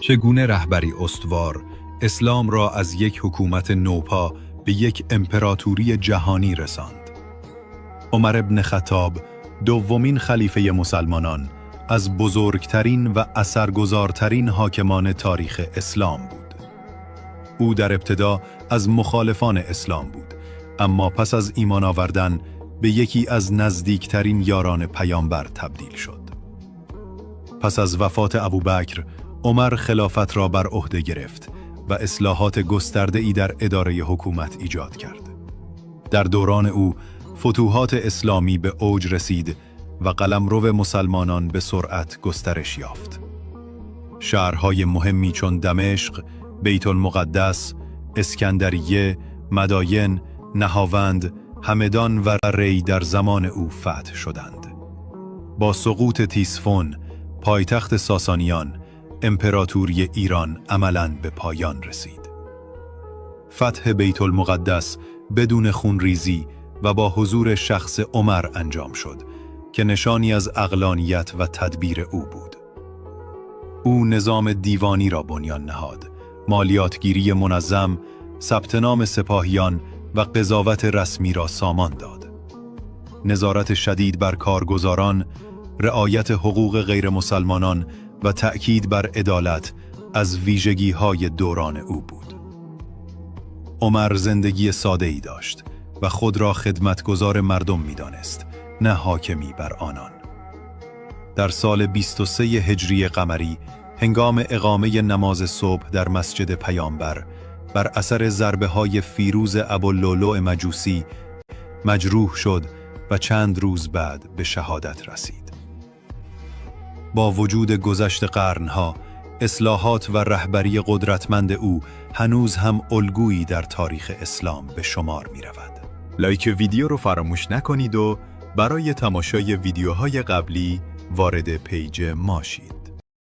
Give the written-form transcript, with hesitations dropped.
چگونه رهبری استوار اسلام را از یک حکومت نوپا به یک امپراتوری جهانی رساند. عمر بن خطاب، دومین خلیفه مسلمانان، از بزرگترین و اثرگذارترین حاکمان تاریخ اسلام بود. او در ابتدا از مخالفان اسلام بود، اما پس از ایمان آوردن به یکی از نزدیکترین یاران پیامبر تبدیل شد. پس از وفات ابوبکر، عمر خلافت را بر عهده گرفت و اصلاحات گسترده‌ای در اداره حکومت ایجاد کرد. در دوران او، فتوحات اسلامی به اوج رسید و قلمرو مسلمانان به سرعت گسترش یافت. شهرهای مهمی چون دمشق، بیت المقدس، اسکندریه، مداین، نهاوند، همدان و ری در زمان او فتح شدند. با سقوط تیسفون، پایتخت ساسانیان، امپراتوری ایران عملاً به پایان رسید. فتح بیت المقدس بدون خونریزی و با حضور شخص عمر انجام شد که نشانی از عقلانیت و تدبیر او بود. او نظام دیوانی را بنیان نهاد، مالیاتگیری منظم، ثبت نام سپاهیان و قضاوت رسمی را سامان داد. نظارت شدید بر کارگزاران، رعایت حقوق غیر مسلمانان و تأکید بر عدالت از ویژگی‌های دوران او بود. عمر زندگی ساده‌ای داشت و خود را خدمتگزار مردم می‌دانست، نه حاکمی بر آنان. در سال 23 هجری قمری، هنگام اقامه نماز صبح در مسجد پیامبر، بر اثر ضربه‌های فیروز ابواللؤلؤ مجوسی مجروح شد و چند روز بعد به شهادت رسید. با وجود گذشت قرنها، اصلاحات و رهبری قدرتمند او هنوز هم الگویی در تاریخ اسلام به شمار می رود. لایک ویدیو رو فراموش نکنید و برای تماشای ویدیوهای قبلی وارد پیج ما شید.